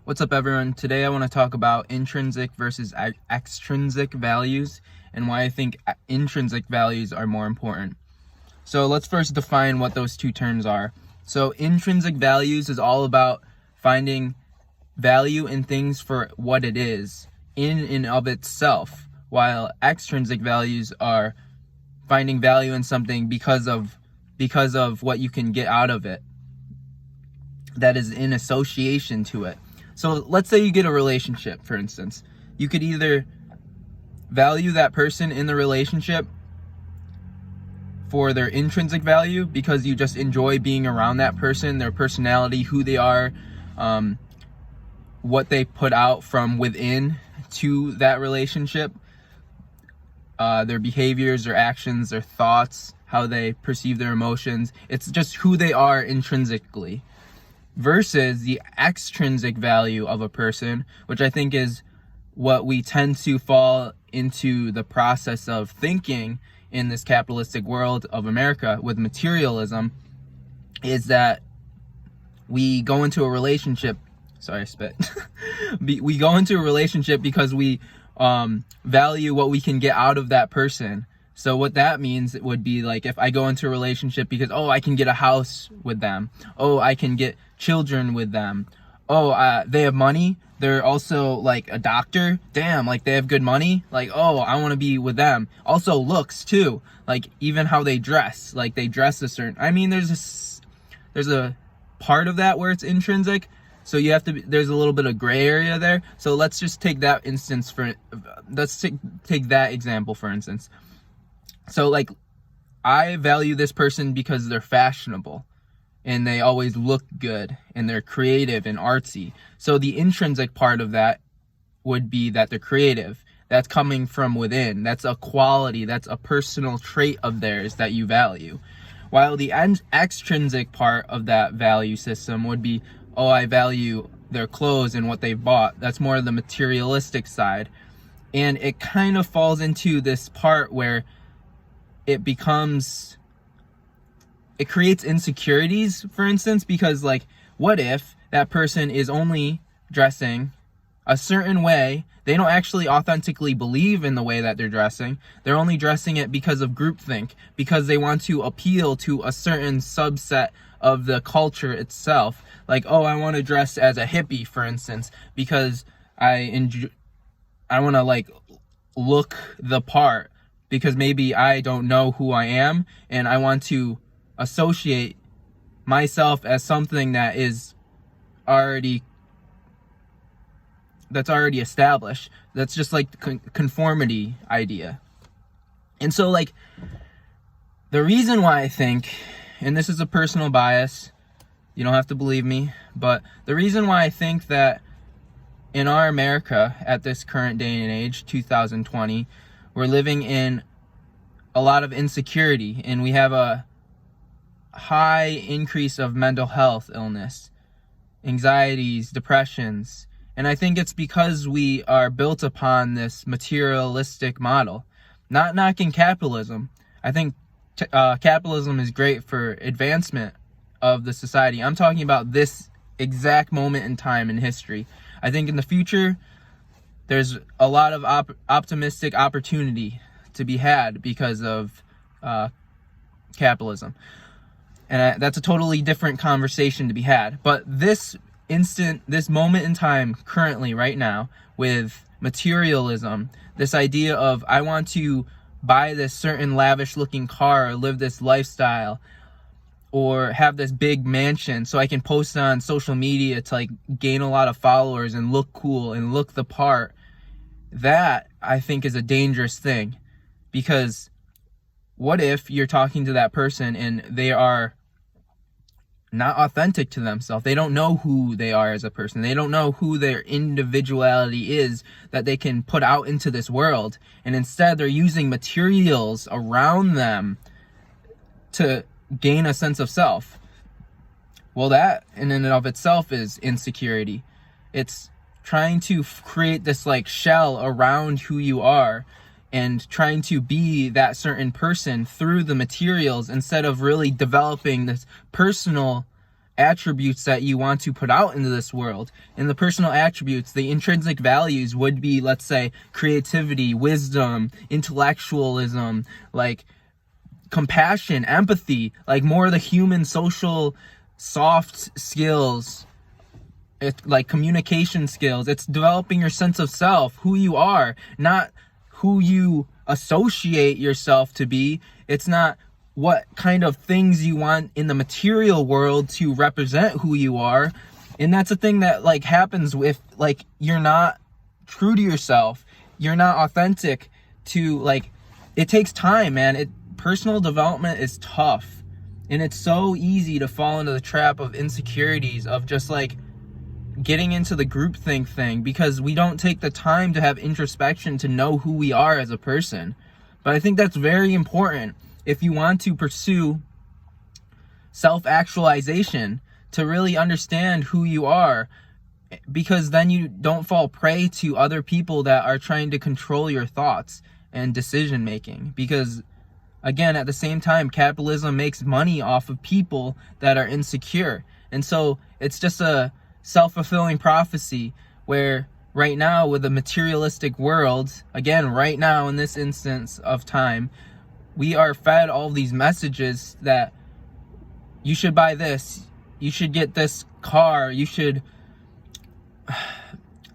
What's up, everyone? Today I want to talk about intrinsic versus extrinsic values and why I think intrinsic values are more important. So let's first define what those two terms are. So intrinsic values is all about finding value in things for what it is, in and of itself, while extrinsic values are finding value in something because of what you can get out of it, that is in association to it. So let's say you get a relationship, for instance. You could either value that person in the relationship for their intrinsic value because you just enjoy being around that person, their personality, who they are, what they put out from within to that relationship, their behaviors, their actions, their thoughts, how they perceive their emotions. It's just who they are intrinsically. Versus the extrinsic value of a person, which I think is what we tend to fall into the process of thinking in this capitalistic world of America with materialism, is that we go into a relationship, we go into a relationship because we value what we can get out of that person. So what that means would be like, if I go into a relationship because, I can get a house with them. I can get children with them. They have money. They're also like a doctor. Damn, like they have good money. Like, I want to be with them. Also looks too. Like even how they dress. Like they dress a certain, there's a part of that where it's intrinsic. So you have to, there's a little bit of gray area there. So let's just take that instance let's take that example for instance. So like, I value this person because they're fashionable and they always look good and they're creative and artsy. So the intrinsic part of that would be that they're creative. That's coming from within. That's a quality. That's a personal trait of theirs that you value. While the extrinsic part of that value system would be, I value their clothes and what they've bought. That's more of the materialistic side. And it kind of falls into this part where it creates insecurities, for instance, because like, what if that person is only dressing a certain way? They don't actually authentically believe in the way that they're dressing. They're only dressing it because of groupthink, because they want to appeal to a certain subset of the culture itself. Like, I want to dress as a hippie, for instance, because I want to like look the part, because maybe I don't know who I am and I want to associate myself as something that is already established. That's just like the conformity idea. And so like, the reason why I think, and this is a personal bias, you don't have to believe me, but the reason why I think that in our America at this current day and age, 2020, we're living in a lot of insecurity and we have a high increase of mental health illness, anxieties, depressions. And I think it's because we are built upon this materialistic model. Not knocking capitalism. I think capitalism is great for advancement of the society. I'm talking about this exact moment in time in history. I think in the future, there's a lot of optimistic opportunity to be had because of capitalism. And that's a totally different conversation to be had. But this moment in time, currently, right now, with materialism, this idea of I want to buy this certain lavish looking car or live this lifestyle or have this big mansion so I can post on social media to like gain a lot of followers and look cool and look the part, that I think is a dangerous thing. Because what if you're talking to that person and they are not authentic to themselves? They don't know who they are as a person. They don't know who their individuality is that they can put out into this world. And instead they're using materials around them to gain a sense of self. Well, that in and of itself is insecurity. It's trying to create this like shell around who you are and trying to be that certain person through the materials instead of really developing this personal attributes that you want to put out into this world. And the personal attributes, the intrinsic values would be, let's say, creativity, wisdom, intellectualism, like compassion, empathy, like more of the human social soft skills. It's like communication skills. It's developing your sense of self, who you are, not who you associate yourself to be. It's not what kind of things you want in the material world to represent who you are. And that's a thing that like happens with like you're not true to yourself. You're not authentic to like it takes time, man. Personal development is tough. And it's so easy to fall into the trap of insecurities, of just like getting into the groupthink thing, because we don't take the time to have introspection to know who we are as a person. But I think that's very important if you want to pursue self-actualization, to really understand who you are, because then you don't fall prey to other people that are trying to control your thoughts and decision making. Because again, at the same time, capitalism makes money off of people that are insecure. And so it's just a self-fulfilling prophecy where right now with the materialistic world, again, right now in this instance of time, we are fed all these messages that you should buy this, you should get this car, you should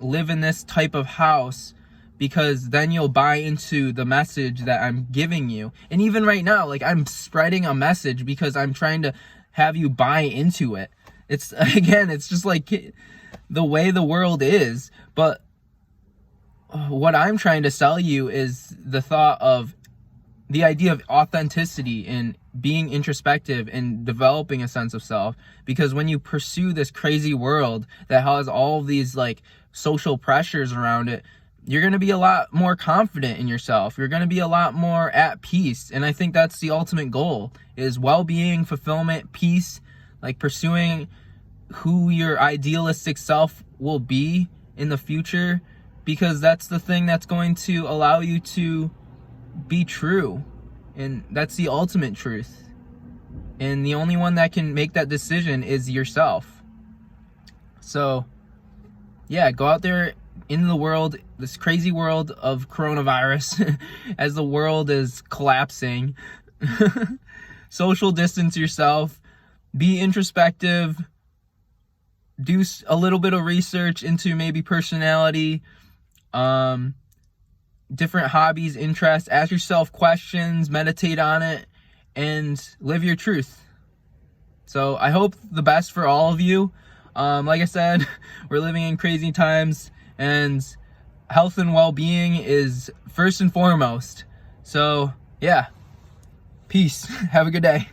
live in this type of house, because then you'll buy into the message that I'm giving you. And even right now, like I'm spreading a message because I'm trying to have you buy into it. It's again, it's just like the way the world is. But what I'm trying to sell you is the thought of the idea of authenticity and being introspective and developing a sense of self. Because when you pursue this crazy world that has all of these like social pressures around it, you're going to be a lot more confident in yourself. You're going to be a lot more at peace. And I think that's the ultimate goal, is well-being, fulfillment, peace, like pursuing who your idealistic self will be in the future, because that's the thing that's going to allow you to be true. And that's the ultimate truth. And the only one that can make that decision is yourself. So, yeah, go out there in the world, this crazy world of coronavirus, as the world is collapsing. Social distance yourself, be introspective, do a little bit of research into maybe personality, different hobbies, interests, ask yourself questions, meditate on it, and live your truth. So I hope the best for all of you. Like I said, we're living in crazy times, and health and well-being is first and foremost. So yeah, peace. Have a good day.